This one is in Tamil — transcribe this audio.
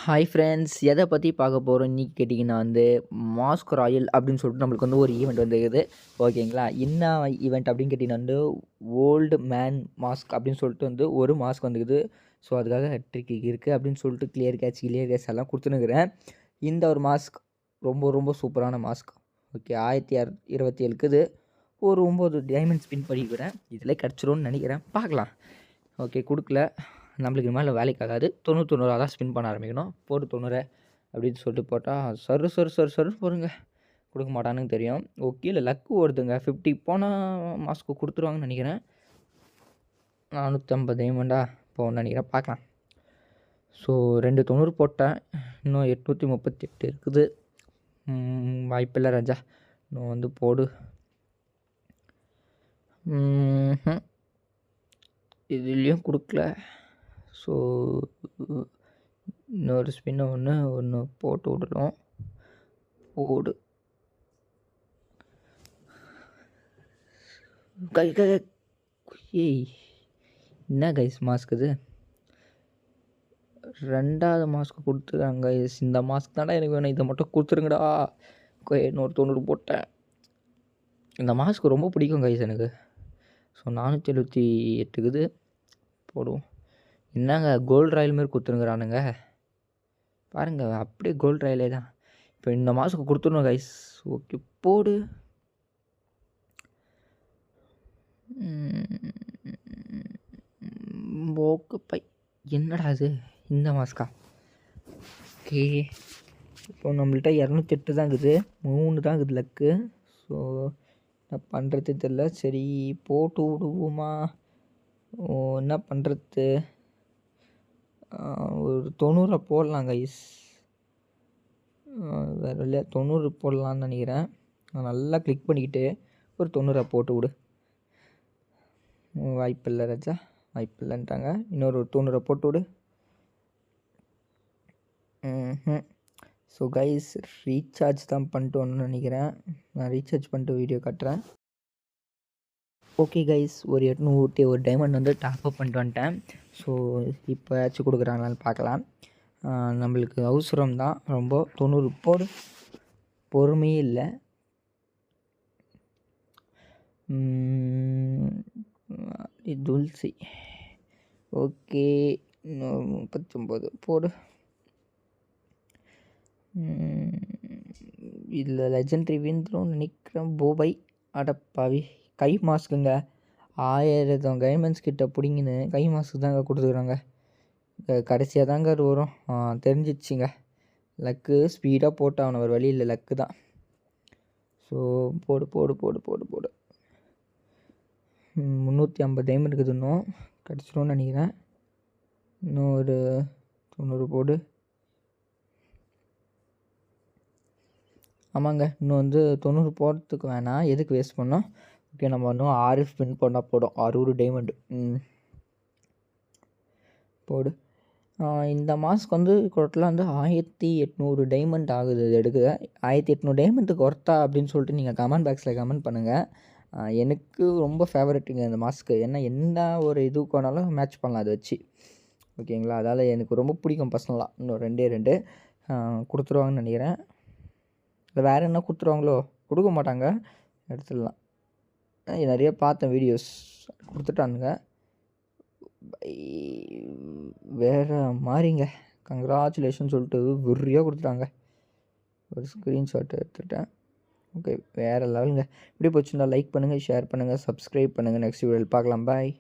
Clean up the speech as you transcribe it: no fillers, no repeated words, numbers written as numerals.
ஹாய் ஃப்ரெண்ட்ஸ், எதை பற்றி பார்க்க போகிறோம் இன்றைக்கி கேட்டிங்கன்னா மாஸ்க் ராயல் அப்படின்னு சொல்லிட்டு நம்மளுக்கு ஒரு ஈவெண்ட் வந்துருக்குது. ஓகேங்களா, என்ன ஈவெண்ட் அப்படின்னு கேட்டிங்கன்னா ஓல்டு மேன் மாஸ்க் அப்படின்னு சொல்லிட்டு ஒரு மாஸ்க் வந்துக்குது. ஸோ அதுக்காக ட்ரிக் இருக்குது அப்படின்னு சொல்லிட்டு கிளியர் கேட்ச் எல்லாம் கொடுத்துனுக்குறேன். இந்த ஒரு மாஸ்க் ரொம்ப ரொம்ப சூப்பரான மாஸ்க். ஓகே, 1627 ஒரு 9 டைமண்ட் ஸ்பின் பண்ணிக்கிறேன். இதில் கிடச்சிரும்னு நினைக்கிறேன், பார்க்கலாம். ஓகே, கொடுக்கல, நம்மளுக்கு இது மேலே வேலைக்கு ஆகாது. 99 தான் ஸ்பின் பண்ண ஆரம்பிக்கணும். போட்டு 90 அப்படின்னு சொல்லிட்டு போட்டால் சரு போருங்க, கொடுக்க மாட்டானுன்னு தெரியும். ஓகே, இல்லை லக்கு ஓடுதுங்க. 50 போனால் மாஸ்க்கு கொடுத்துருவாங்கன்னு நினைக்கிறேன். 450 டைமண்டா போகணும்னு நினைக்கிறேன், பார்க்கலாம். ஸோ 290 போட்டேன், இன்னும் 838 இருக்குது. வாய்ப்பில்லை ராஜா, இன்னும் போடு. இதுலேயும் கொடுக்கல. ஸோ இன்னொரு ஸ்பின்னை ஒன்று போட்டு விடணும். போடு ஏய், என்ன கைஸ் மாஸ்க் இது? ரெண்டாவது மாஸ்க்கு கொடுத்துருக்காங்க கைஸ். இந்த மாஸ்க் தானே எனக்கு வேணும், இதை மட்டும் கொடுத்துருங்கடா. இன்னொரு 90 போட்டேன். இந்த மாஸ்க் ரொம்ப பிடிக்கும் கைஸ் எனக்கு. ஸோ 478 போடுவோம். என்னங்க கோல்டு ராயல் மாரி கொடுத்துருக்குறானுங்க பாருங்கள், அப்படியே கோல்டு ராயலே தான். இப்போ இந்த மாதத்துக்கு கொடுத்துடணும் கைஸ். ஓகே, போடு. ஓகே பை, என்னடா அது இந்த மாஸ்கா? ஓகே, இப்போ நம்மள்கிட்ட 208 தான் இருக்குது, 3 தான் இருக்குது லக்கு. ஸோ என்ன பண்ணுறது தெரில. சரி, போட்டு விடுவோமா? என்ன பண்ணுறது? ஒரு 90 போடலாம் கைஸ். வேறு இல்லையா, 90 போடலான்னு நினைக்கிறேன். நல்லா கிளிக் பண்ணிக்கிட்டு ஒரு 90 போட்டு விடு. வாய்ப்பில்லை ராஜா, வாய்ப்பில்லைன்ட்டாங்க. இன்னொரு 90 போட்டு விடு. ஸோ கைஸ், ரீசார்ஜ் தான் பண்ணிட்டு வரணும்னு நினைக்கிறேன். நான் ரீசார்ஜ் பண்ணிட்டு வீடியோ காட்டுறேன். ஓகே கைஸ், ஒரு 801 டைமண்ட் டாப்அப் பண்ணிட்டு வந்துட்டேன். ஸோ இப்போ ஏதாச்சும் கொடுக்குறாங்களான்னு பார்க்கலாம். நம்மளுக்கு அவசரம் தான் ரொம்ப. 90 போடு, பொறுமையே இல்லை. துல்சி ஓகே, 39 போடு. இதில் லெஜெண்ட்ரி விந்துடும் நினைக்கிறேன். போபை அடப்பாவி, கை மாஸ்க்குங்க. 1000 டைமண்ட்ஸ் கிட்ட பிடிங்கின்னு கை மாஸ்க்கு தாங்க கொடுத்துக்குறாங்க. கடைசியாக தாங்க அது வரும், தெரிஞ்சிச்சிங்க. லக்கு ஸ்பீடாக போட்டால் அவனை ஒரு வழி இல்லை, லக்கு தான். ஸோ போடு போடு போடு போடு போடு. 350 டைமண்ட் இருக்குது, இன்னும் கிடச்சிரும்னு நினைக்கிறேன். இன்னும் ஒரு 90 போடு. ஆமாங்க, இன்னும் 90 போடுறதுக்கு வேணாம், எதுக்கு வேஸ்ட் பண்ணோம்? ஓகே, நம்ம இன்னும் 6 ஸ்பின் பண்ணால் போடும், 600 டைமண்டு. போடு. இந்த மாஸ்க் டோட்டலாக 1800 டைமண்ட் ஆகுது இது எடுக்க. 1800 டைமண்ட்டுக்கு ஒர்த்தா அப்படின்னு சொல்லிட்டு நீங்கள் கமெண்ட் பாக்ஸில் கமெண்ட் பண்ணுங்கள். எனக்கு ரொம்ப ஃபேவரெட்டுங்க இந்த மாஸ்க்கு. ஏன்னா என்ன ஒரு இதுக்கு வேணாலும் மேட்ச் பண்ணலாம் அதை வச்சு. ஓகேங்களா, அதால் எனக்கு ரொம்ப பிடிக்கும் பர்சனலாக. இன்னும் 2 கொடுத்துருவாங்கன்னு நினைக்கிறேன். இல்லை வேறு என்ன கொடுத்துருவாங்களோ? கொடுக்க மாட்டாங்க, எடுத்துடலாம். நிறைய பார்த்தேன் வீடியோஸ், கொடுத்துட்டானுங்க. வேறு மாதிரிங்க, கங்க்ராச்சுலேஷன் சொல்லிட்டு வெறியாக கொடுத்துட்டாங்க. ஒரு ஸ்க்ரீன்ஷாட் எடுத்துட்டேன். ஓகே, வேறு லெவலுங்க. இப்படி போச்சுன்னா லைக் பண்ணுங்கள், ஷேர் பண்ணுங்கள், சப்ஸ்கிரைப் பண்ணுங்கள். நெக்ஸ்ட் வீடியோவில் பார்க்கலாம். பாய்.